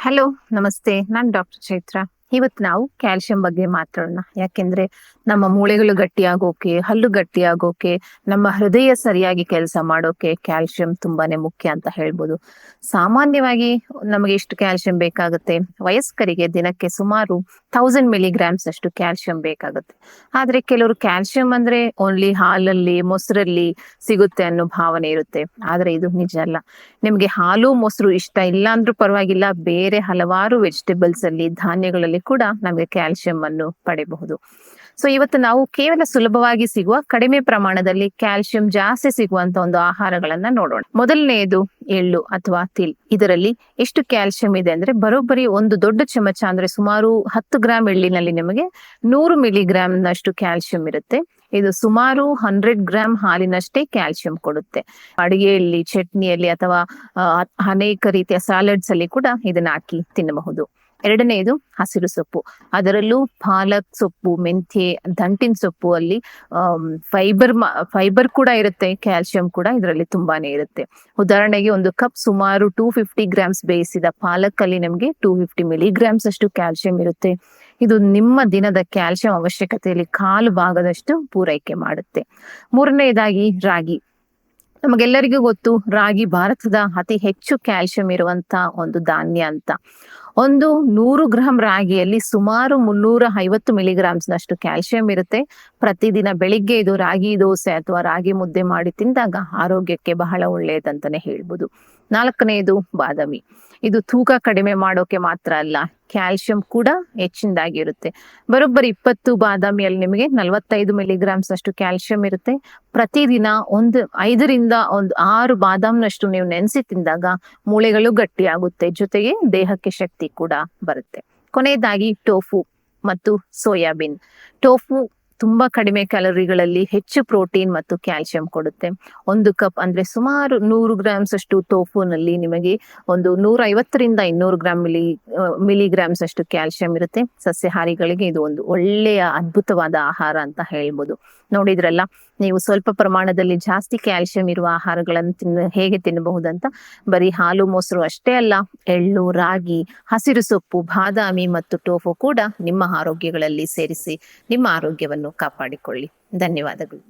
Hello, ನಮಸ್ತೆ. ನಾನು doctor Chaitra. ಇವತ್ತು ನಾವು ಕ್ಯಾಲ್ಸಿಯಂ ಬಗ್ಗೆ ಮಾತಾಡೋಣ. ಯಾಕೆಂದ್ರೆ ನಮ್ಮ ಮೂಳೆಗಳು ಗಟ್ಟಿಯಾಗೋಕೆ, ಹಲ್ಲು ಗಟ್ಟಿಯಾಗೋಕೆ, ನಮ್ಮ ಹೃದಯ ಸರಿಯಾಗಿ ಕೆಲಸ ಮಾಡೋಕೆ ಕ್ಯಾಲ್ಸಿಯಂ ತುಂಬಾನೇ ಮುಖ್ಯ ಅಂತ ಹೇಳ್ಬೋದು. ಸಾಮಾನ್ಯವಾಗಿ ನಮಗೆ ಎಷ್ಟು ಕ್ಯಾಲ್ಸಿಯಂ ಬೇಕಾಗುತ್ತೆ? ವಯಸ್ಕರಿಗೆ ದಿನಕ್ಕೆ ಸುಮಾರು 1000 ಮಿಲಿಗ್ರಾಮ್ಸ್ ಅಷ್ಟು ಕ್ಯಾಲ್ಸಿಯಂ ಬೇಕಾಗುತ್ತೆ. ಆದ್ರೆ ಕೆಲವರು ಕ್ಯಾಲ್ಸಿಯಂ ಅಂದ್ರೆ ಓನ್ಲಿ ಹಾಲಲ್ಲಿ, ಮೊಸರಲ್ಲಿ ಸಿಗುತ್ತೆ ಅನ್ನೋ ಭಾವನೆ ಇರುತ್ತೆ. ಆದ್ರೆ ಇದು ನಿಜ ಅಲ್ಲ. ನಿಮ್ಗೆ ಹಾಲು ಮೊಸರು ಇಷ್ಟ ಇಲ್ಲ ಅಂದ್ರೂ ಪರವಾಗಿಲ್ಲ, ಬೇರೆ ಹಲವಾರು ವೆಜಿಟೇಬಲ್ಸ್ ಅಲ್ಲಿ, ಧಾನ್ಯಗಳಲ್ಲಿ ಕೂಡ ನಮಗೆ ಕ್ಯಾಲ್ಸಿಯಂ ಅನ್ನು ಪಡೆಯಬಹುದು. ಸೊ ಇವತ್ತು ನಾವು ಕೇವಲ ಸುಲಭವಾಗಿ ಸಿಗುವ, ಕಡಿಮೆ ಪ್ರಮಾಣದಲ್ಲಿ ಕ್ಯಾಲ್ಸಿಯಂ ಜಾಸ್ತಿ ಸಿಗುವಂತ ಒಂದು ಆಹಾರಗಳನ್ನ ನೋಡೋಣ. ಮೊದಲನೆಯದು ಎಳ್ಳು ಅಥವಾ ತಿಲ್. ಇದರಲ್ಲಿ ಎಷ್ಟು ಕ್ಯಾಲ್ಸಿಯಂ ಇದೆ ಅಂದ್ರೆ ಬರೋಬ್ಬರಿ ಒಂದು ದೊಡ್ಡ ಚಮಚ ಅಂದ್ರೆ ಸುಮಾರು 10 ಗ್ರಾಂ ಎಳ್ಳಿನಲ್ಲಿ ನಿಮಗೆ 100 ಮಿಲಿಗ್ರಾಂ ನಷ್ಟು ಕ್ಯಾಲ್ಸಿಯಂ ಇರುತ್ತೆ. ಇದು ಸುಮಾರು 100 ಗ್ರಾಂ ಹಾಲಿನಷ್ಟೇ ಕ್ಯಾಲ್ಸಿಯಂ ಕೊಡುತ್ತೆ. ಅಡಿಗೆಯಲ್ಲಿ, ಚಟ್ನಿಯಲ್ಲಿ ಅಥವಾ ಅನೇಕ ರೀತಿಯ ಸಾಲಡ್ಸ್ ಅಲ್ಲಿ ಕೂಡ ಇದನ್ನ ಹಾಕಿ ತಿನ್ನಬಹುದು. ಎರಡನೆಯದು ಹಸಿರು ಸೊಪ್ಪು. ಅದರಲ್ಲೂ ಪಾಲಕ್ ಸೊಪ್ಪು, ಮೆಂತ್ಯೆ, ದಂಟಿನ ಸೊಪ್ಪು ಅಲ್ಲಿ ಫೈಬರ್ ಕೂಡ ಇರುತ್ತೆ, ಕ್ಯಾಲ್ಸಿಯಂ ಕೂಡ ಇದರಲ್ಲಿ ತುಂಬಾನೇ ಇರುತ್ತೆ. ಉದಾಹರಣೆಗೆ ಒಂದು ಕಪ್ ಸುಮಾರು 250 ಗ್ರಾಮ್ಸ್ ಬೇಯಿಸಿದ ಪಾಲಕ್ ಅಲ್ಲಿ ನಮಗೆ 250 ಮಿಲಿಗ್ರಾಮ್ಸ್ ಅಷ್ಟು ಕ್ಯಾಲ್ಸಿಯಂ ಇರುತ್ತೆ. ಇದು ನಿಮ್ಮ ದಿನದ ಕ್ಯಾಲ್ಸಿಯಂ ಅವಶ್ಯಕತೆಯಲ್ಲಿ 1/4 ಭಾಗದಷ್ಟು ಪೂರೈಕೆ ಮಾಡುತ್ತೆ. ಮೂರನೆಯದಾಗಿ ರಾಗಿ. ನಮಗೆಲ್ಲರಿಗೂ ಗೊತ್ತು, ರಾಗಿ ಭಾರತದ ಅತಿ ಹೆಚ್ಚು ಕ್ಯಾಲ್ಸಿಯಂ ಇರುವಂತ ಒಂದು ಧಾನ್ಯ ಅಂತ. ಒಂದು 100 ಗ್ರಾಂ ರಾಗಿಯಲ್ಲಿ ಸುಮಾರು 350 ಮಿಲಿಗ್ರಾಮ್ಸ್ ನಷ್ಟು ಕ್ಯಾಲ್ಸಿಯಂ ಇರುತ್ತೆ. ಪ್ರತಿದಿನ ಬೆಳಿಗ್ಗೆ ಇದು ರಾಗಿ ದೋಸೆ ಅಥವಾ ರಾಗಿ ಮುದ್ದೆ ಮಾಡಿ ತಿಂದಾಗ ಆರೋಗ್ಯಕ್ಕೆ ಬಹಳ ಒಳ್ಳೆಯದಂತಾನೆ ಹೇಳ್ಬೋದು. ನಾಲ್ಕನೆಯದು ಬಾದಾಮಿ. ಇದು ತೂಕ ಕಡಿಮೆ ಮಾಡೋಕೆ ಮಾತ್ರ ಅಲ್ಲ, ಕ್ಯಾಲ್ಸಿಯಂ ಕೂಡ ಹೆಚ್ಚಿನದಾಗಿರುತ್ತೆ. ಬರೋಬ್ಬರಿ 20 ಬಾದಾಮಿಯಲ್ಲಿ ನಿಮಗೆ 45 ಮಿಲಿಗ್ರಾಮ್ಸ್ ಅಷ್ಟು ಕ್ಯಾಲ್ಸಿಯಂ ಇರುತ್ತೆ. ಪ್ರತಿದಿನ 5 ರಿಂದ 6 ಬಾದಾಮ್ನಷ್ಟು ನೀವು ನೆನೆಸಿ ತಿಂದಾಗ ಮೂಳೆಗಳು ಗಟ್ಟಿಯಾಗುತ್ತೆ, ಜೊತೆಗೆ ದೇಹಕ್ಕೆ ಶಕ್ತಿ ಕೂಡ ಬರುತ್ತೆ. ಕೊನೆಯದಾಗಿ ಟೋಫು ಮತ್ತು ಸೋಯಾಬೀನ್. ಟೋಫು ತುಂಬಾ ಕಡಿಮೆ ಕ್ಯಾಲರಿಗಳಲ್ಲಿ ಹೆಚ್ಚು ಪ್ರೋಟೀನ್ ಮತ್ತು ಕ್ಯಾಲ್ಸಿಯಂ ಕೊಡುತ್ತೆ. ಒಂದು ಕಪ್ ಅಂದ್ರೆ ಸುಮಾರು 100 ಗ್ರಾಮ್ಸ್ ಅಷ್ಟು ಟೋಫುನಲ್ಲಿ ನಿಮಗೆ ಒಂದು 150 ರಿಂದ 200 ಗ್ರಾಂ ಮಿಲಿಗ್ರಾಮ್ಸ್ ಅಷ್ಟು ಕ್ಯಾಲ್ಸಿಯಂ ಇರುತ್ತೆ. ಸಸ್ಯಾಹಾರಿಗಳಿಗೆ ಇದು ಒಂದು ಒಳ್ಳೆಯ ಅದ್ಭುತವಾದ ಆಹಾರ ಅಂತ ಹೇಳ್ಬೋದು. ನೋಡಿದ್ರಲ್ಲ, ನೀವು ಸ್ವಲ್ಪ ಪ್ರಮಾಣದಲ್ಲಿ ಜಾಸ್ತಿ ಕ್ಯಾಲ್ಸಿಯಂ ಇರುವ ಆಹಾರಗಳನ್ನು ಹೇಗೆ ತಿನ್ನಬಹುದಂತ. ಬರೀ ಹಾಲು ಮೊಸರು ಅಷ್ಟೇ ಅಲ್ಲ, ಎಳ್ಳು, ರಾಗಿ, ಹಸಿರು ಸೊಪ್ಪು, ಬಾದಾಮಿ ಮತ್ತು ಟೋಫು ಕೂಡ ನಿಮ್ಮ ಆರೋಗ್ಯಗಳಲ್ಲಿ ಸೇರಿಸಿ ನಿಮ್ಮ ಆರೋಗ್ಯವನ್ನು ಕಾಪಾಡಿಕೊಳ್ಳಿ. ಧನ್ಯವಾದಗಳು.